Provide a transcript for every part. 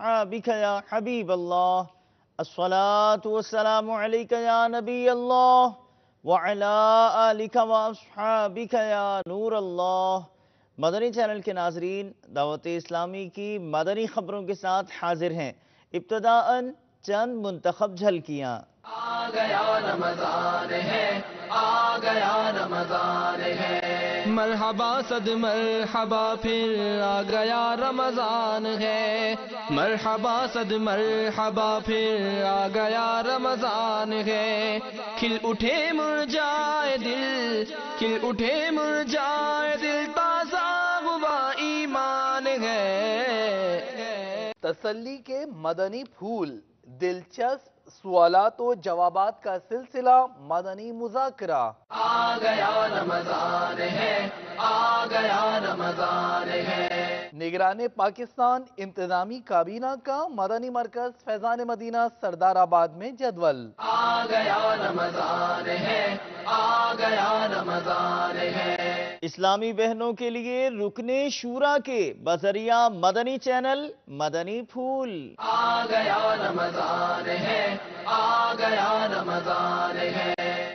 وأصحابك يا حبيب الله الصلاة والسلام عليك يا نبي الله وعلى آلك وأصحابك يا نور الله۔ مدنی چینل کے ناظرین، دعوت اسلامی کی مدنی خبروں کے ساتھ حاضر ہیں۔ ابتداءً چند منتخب جھلکیاں۔ آ گیا رمضان ہے، آ گیا رمضان ہے، مرحبا صد مرحبا پھر آ گیا رمضان ہے، مرحبا صد مرحبا پھر آ گیا رمضان ہے، کھل اٹھے مرجائے دل، کھل اٹھے مرجائے دل، تازہ ہوا ایمان ہے۔ تسلی کے مدنی پھول، دلچسپ سوالات و جوابات کا سلسلہ مدنی مذاکرہ۔ آ گیا رمضان ہے، آ گیا رمضان ہے، نگران پاکستان انتظامی کابینہ کا مدنی مرکز فیضان مدینہ سردار آباد میں جدول۔ آ گیا رمضان ہے، آ گیا رمضان ہے، اسلامی بہنوں کے لیے رکن شورا کے بذریعہ مدنی چینل مدنی پھول۔ آ گیا رمضان ہے، آ گیا رمضان ہے،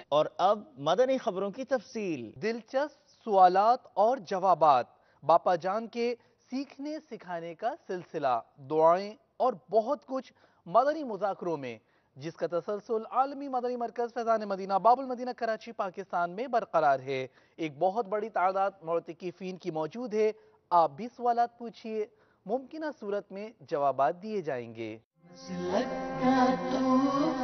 اور اب مدنی خبروں کی تفصیل۔ دلچسپ سوالات اور جوابات، باپا جان کے سیکھنے سکھانے کا سلسلہ، دعائیں اور بہت کچھ مدنی مذاکروں میں، جس کا تسلسل عالمی مدنی مرکز فیضان مدینہ باب المدینہ کراچی پاکستان میں برقرار ہے۔ ایک بہت بڑی تعداد معتکفین کی موجود ہے۔ آپ بھی سوالات پوچھئے، ممکنہ صورت میں جوابات دیے جائیں گے۔ مسلک کا تو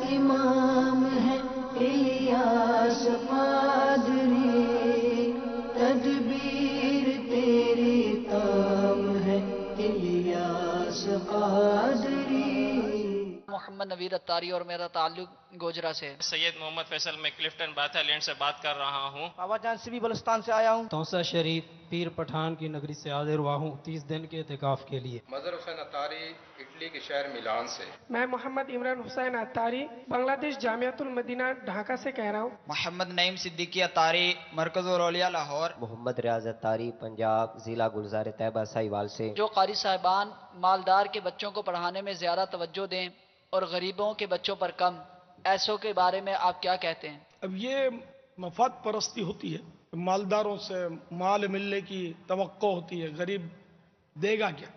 امام ہے الیاس قادری، تدبیر تیری تام ہے الیاس قادری۔ محمد نویر اتاری اور میرا تعلق گوجرا سے۔ سید محمد فیصل، میں کلفٹن باتھا لینڈ سے بات کر رہا ہوں۔ بابا جان سے بھی بلوچستان سے آیا ہوں۔ توسا شریف پیر پٹھان کی نگری سے حاضر ہوا ہوں 30 دن کے اعتکاف کے لیے۔ مظہر حسین اتاری، اٹلی کے شہر میلان سے۔ میں محمد عمران حسین اتاری، بنگلہ دیش جامعۃ المدینہ ڈھاکہ سے کہہ رہا ہوں۔ محمد نعیم صدیقی اتاری، مرکز الاولیاء لاہور۔ محمد ریاض اتاری، پنجاب، ضلع گلزار طیبہ ساہیوال سے۔ جو قاری صاحبان مالدار کے بچوں کو پڑھانے میں زیادہ توجہ دیں اور غریبوں کے بچوں پر کم، ایسوں کے بارے میں آپ کیا کہتے ہیں؟ اب یہ مفاد پرستی ہوتی ہے، مالداروں سے مال ملنے کی توقع ہوتی ہے، غریب دے گا کیا؟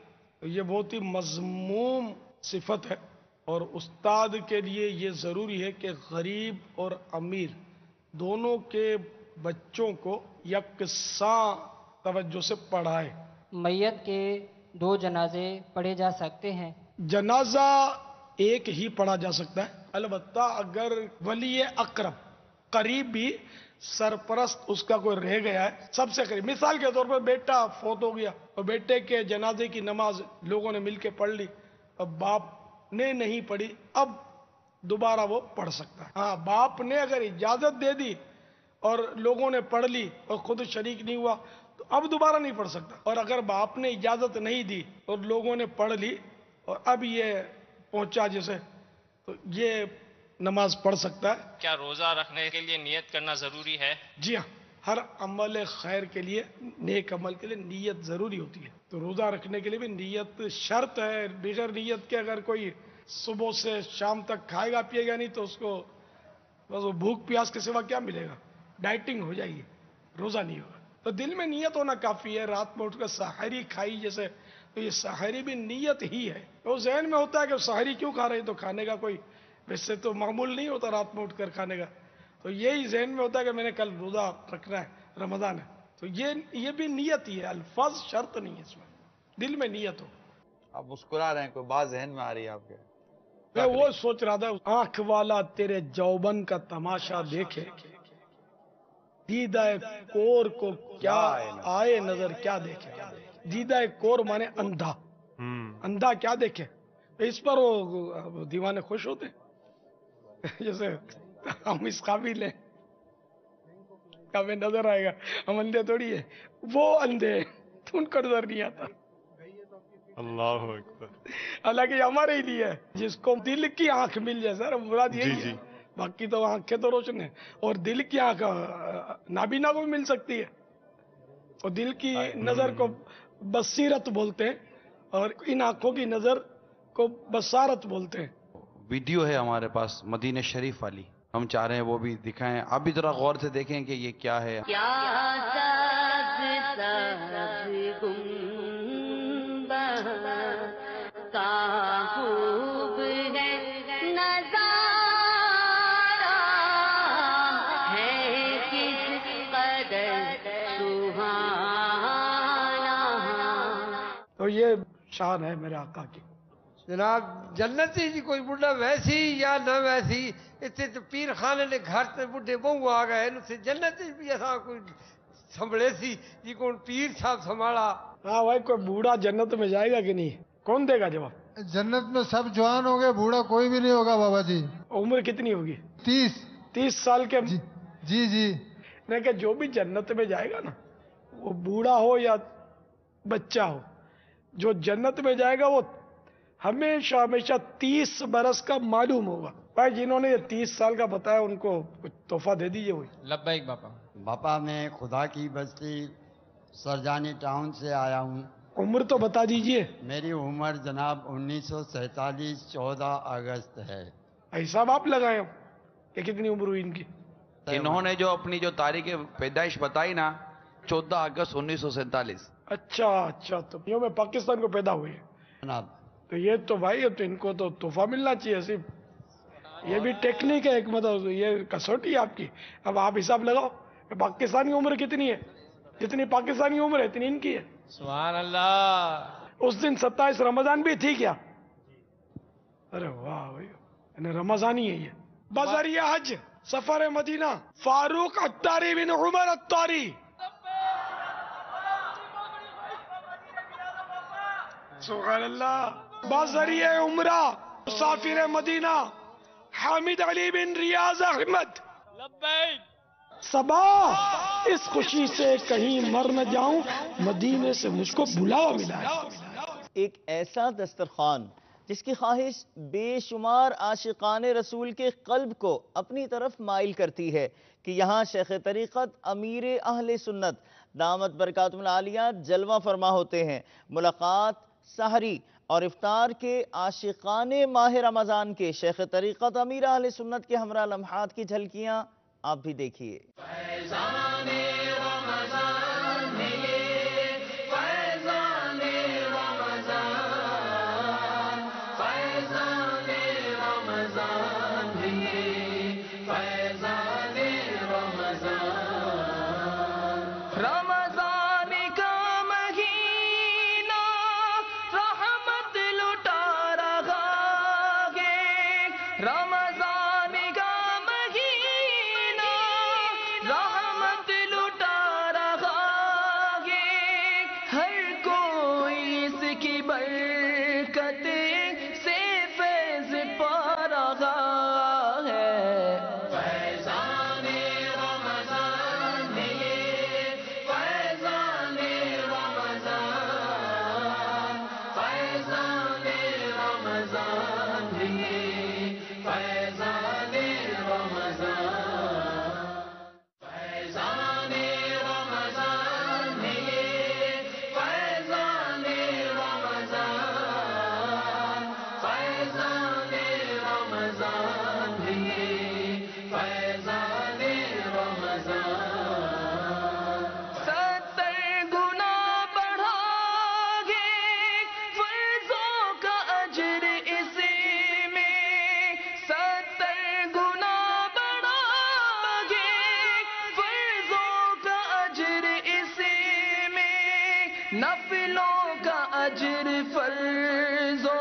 یہ بہت ہی مذموم صفت ہے، اور استاد کے لیے یہ ضروری ہے کہ غریب اور امیر دونوں کے بچوں کو یکساں توجہ سے پڑھائے۔ میت کے 2 جنازے پڑھے جا سکتے ہیں؟ جنازہ ایک ہی پڑھا جا سکتا ہے، البتہ اگر ولی اقرب قریب بھی سرپرست اس کا کوئی رہ گیا ہے، سب سے قریب، مثال کے طور پر بیٹا فوت ہو گیا اور بیٹے کے جنازے کی نماز لوگوں نے مل کے پڑھ لی، اب باپ نے نہیں پڑھی، اب دوبارہ وہ پڑھ سکتا ہے۔ ہاں، باپ نے اگر اجازت دے دی اور لوگوں نے پڑھ لی اور خود شریک نہیں ہوا تو اب دوبارہ نہیں پڑھ سکتا، اور اگر باپ نے اجازت نہیں دی اور لوگوں نے پڑھ لی اور اب یہ پہنچا جیسے، تو یہ نماز پڑھ سکتا ہے۔ کیا روزہ رکھنے کے لیے نیت کرنا ضروری ہے؟ جی ہاں، ہر عمل خیر کے لیے، نیک عمل کے لیے نیت ضروری ہوتی ہے، تو روزہ رکھنے کے لیے بھی نیت شرط ہے۔ بغیر نیت کے اگر کوئی صبح سے شام تک کھائے گا پیے گا نہیں تو اس کو بس وہ بھوک پیاس کے سوا کیا ملے گا، ڈائٹنگ ہو جائے گی، روزہ نہیں ہوگا۔ تو دل میں نیت ہونا کافی ہے۔ رات میں اٹھ کر سحری کھائی جیسے، تو یہ سحری بھی نیت ہی ہے۔ وہ ذہن میں ہوتا ہے کہ سحری کیوں کھا رہے ہیں، تو کھانے کا کوئی ویسے تو معمول نہیں ہوتا رات میں اٹھ کر کھانے کا، تو یہی ذہن میں ہوتا ہے کہ میں نے کل روزہ رکھنا ہے، رمضان ہے، تو یہ بھی نیت ہی ہے، الفاظ شرط نہیں ہے اس میں، دل میں نیت ہو۔ آپ مسکرا رہے ہیں، کوئی بات ذہن میں آ رہی ہے آپ کے؟ میں وہ سوچ رہا تھا، آنکھ والا تیرے جوبن کا تماشا دیکھے، دیدہ کور کو کیا آئے نظر کیا دیکھے۔ دیدہ کور مانے اندھا، اندھا کیا دیکھے، اس پر وہ دیوانے خوش ہوتے ہیں۔ جیسے ہم اس قابل ہیں کہ ہمیں نظر آئے گا، ہم اندھے تھوڑی ہے، وہ اندھے ہیں تو ان کو نظر نہیں آتا۔ اللہ اکبر۔ حالانکہ یہ ہمارے ہی لیے ہے، جس کو دل کی آنکھ مل جائے، سر مراد یہی ہے، باقی تو آنکھیں تو روشن ہیں، اور دل کی آنکھ نابینا کو بھی مل سکتی ہے، اور دل کی نظر کو بصیرت بولتے ہیں، اور ان آنکھوں کی نظر को बसारत बोलते हैं। वीडियो है हमारे पास मदीने शरीफ वाली, हम चाह रहे हैं वो भी दिखाएं। आप भी जरा गौर से देखें कि ये क्या है। तो ये शान है मेरे आका की। जनाब जन्नती जी कोई बुढ़ा वैसी या न वैसी, इतने तो पीर खाने ने घर से बुढ़े बहु आ गए उनसे जन्नती भी ऐसा कोई संभले सी जी कौन पीर साहब संभाला। हाँ भाई, कोई बूढ़ा जन्नत में जाएगा कि नहीं, कौन देगा जवाब? जन्नत में सब जवान हो गए, बूढ़ा कोई भी नहीं होगा बाबा जी। उम्र कितनी होगी? 30 साल के। जी नहीं कि जो भी जन्नत में जाएगा ना, वो बूढ़ा हो या बच्चा हो, जो जन्नत में जाएगा वो हमेशा हमेशा 30 बरस का मालूम होगा। भाई जिन्होंने ये 30 साल का बताया उनको कुछ तोहफा दे दीजिए। वही लब्बैक बापा। बापा मैं खुदा की बस्ती सरजानी टाउन से आया हूँ। उम्र तो बता दीजिए। मेरी उम्र जनाब 1947 14 अगस्त है। ऐसा आप लगाए हो कि कितनी उम्र हुई इनकी? इन्होंने जो अपनी जो तारीख पैदाइश बताई ना, 14 अगस्त 1947। अच्छा, तो यो में पाकिस्तान को पैदा हुई है जनाब। तो ये तो भाई है, तो इनको तो तोहफा मिलना चाहिए सिर्फ। ये भी टेक्निक है एक, मतलब ये कसौटी है आपकी। अब आप हिसाब लगाओ कि पाकिस्तान की उम्र कितनी है, जितनी पाकिस्तान की उम्र है इतनी इनकी है। सुभान अल्लाह। उस दिन 27 रमजान भी थी क्या? अरे वाह भाई, रमजान ही है ये। बजरिया हज सफर मदीना फारूक अत्तारी बिन उमर अत्तारी। सुभान अल्लाह। बजरिया उमरा मुसाफिर मदीना हामिद अली बिन रियाज अहमद। सबा इस खुशी से कहीं मर न जाऊं, मदीने से मुझको बुलावा मिला है। एक ऐसा दस्तरखान जिसकी ख्वाहिश बेशुमार आशिकान रसूल के कल्ब को अपनी तरफ माइल करती है कि यहाँ शेख तरीक़त अमीर अहले सुन्नत दामत बरकातुहुल आलिया जलवा फरमा होते हैं। मुलाकात, सहरी और इफ्तार के आशिकाने माह रमज़ान के शेख तरीक़त अमीर अहले सुन्नत के हमरा लम्हात की झलकियाँ आप भी देखिए। नफिलों का अजर फर्जों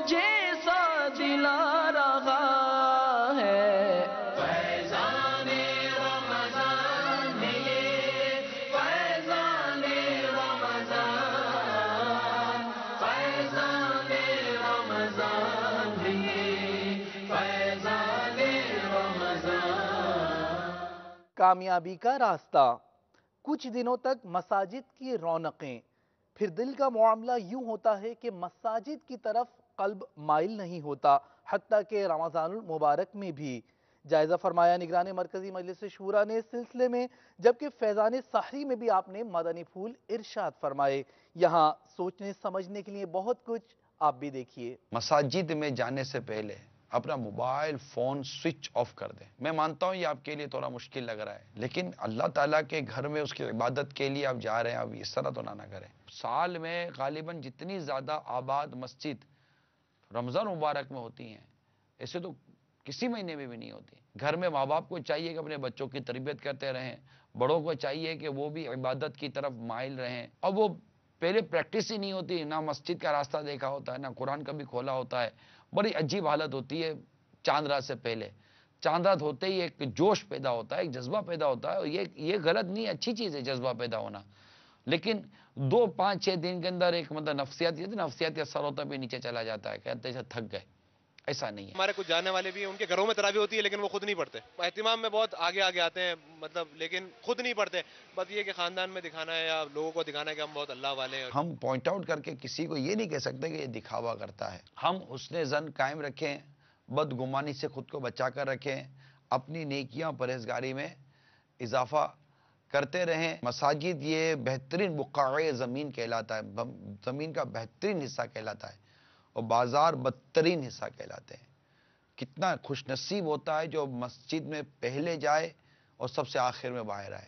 जैसा दिला रहा है। फैज़ाने रमज़ान ये फैज़ाने रमज़ान, फैज़ाने रमज़ान ये फैज़ाने रमज़ान। कामयाबी का रास्ता। कुछ दिनों तक मसाजिद की रौनकें, फिर दिल का मामला यूं होता है कि मसाजिद की तरफ कल्ब माइल नहीं होता, हत्ता कि रमज़ानुल मुबारक में भी। जायज़ा फरमाया निगरान मरकज़ी मजलिस शूरा ने इस सिलसिले में, जबकि फैज़ान सहरी में भी आपने मदनी फूल इरशाद फरमाए। यहाँ सोचने समझने के लिए बहुत कुछ आप भी देखिए। मसाजिद में जाने से पहले अपना मोबाइल फोन स्विच ऑफ कर दें। मैं मानता हूं ये आपके लिए थोड़ा मुश्किल लग रहा है, लेकिन अल्लाह ताला के घर में उसकी इबादत के लिए आप जा रहे हैं, अब इस तरह तो ना करें। साल में गालिबन जितनी ज़्यादा आबाद मस्जिद रमज़ान मुबारक में होती हैं, ऐसे तो किसी महीने में भी नहीं होती। घर में माँ बाप को चाहिए कि अपने बच्चों की तरबियत करते रहें, बड़ों को चाहिए कि वो भी इबादत की तरफ माइल रहें। और वो पहले प्रैक्टिस ही नहीं होती, ना मस्जिद का रास्ता देखा होता है, ना कुरान कभी खोला होता है। बड़ी अजीब हालत होती है चांद रात से पहले। चांद रात होते ही एक जोश पैदा होता है, एक जज्बा पैदा होता है। और ये गलत नहीं, अच्छी चीज़ है जज्बा पैदा होना, लेकिन 2-5-6 दिन के अंदर एक मतलब नफ्सियाती असर होता भी नीचे चला जाता है, कहते हैं थक गए। ऐसा नहीं है। हमारे कुछ जानने वाले भी हैं, उनके घरों में तरावी होती है लेकिन वो खुद नहीं पढ़ते। एहतिमाम में बहुत आगे आते हैं, मतलब लेकिन खुद नहीं पढ़ते। बस ये कि खानदान में दिखाना है या लोगों को दिखाना है कि हम बहुत अल्लाह वाले हैं। हम पॉइंट आउट करके किसी को ये नहीं कह सकते कि ये दिखावा करता है। हम हुस्ने ज़न कायम रखें, बदगुमानी से खुद को बचा कर रखें, अपनी नेकियां परहेजगारी में इजाफा करते रहें। मसाजिद ये बेहतरीन बुक़ाए ज़मीन कहलाता है, ज़मीन का बेहतरीन हिस्सा कहलाता है, और बाजार बदतरीन हिस्सा कहलाते हैं। कितना खुशनसीब होता है जो मस्जिद में पहले जाए और सबसे आखिर में बाहर आए,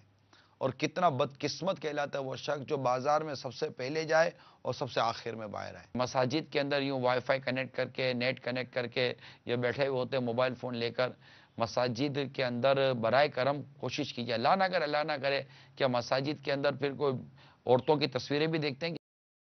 और कितना बदकिस्मत कहलाता है वो शख्स जो बाजार में सबसे पहले जाए और सबसे आखिर में बाहर आए। मसाजिद के अंदर यूँ वाईफाई कनेक्ट करके, नेट कनेक्ट करके ये बैठे हुए होते हैं मोबाइल फ़ोन लेकर। मसाजिद के अंदर बराए करम कोशिश कीजिए, अल्लाह ना करे क्या मसाजिद के अंदर फिर कोई औरतों की तस्वीरें भी देखते हैं।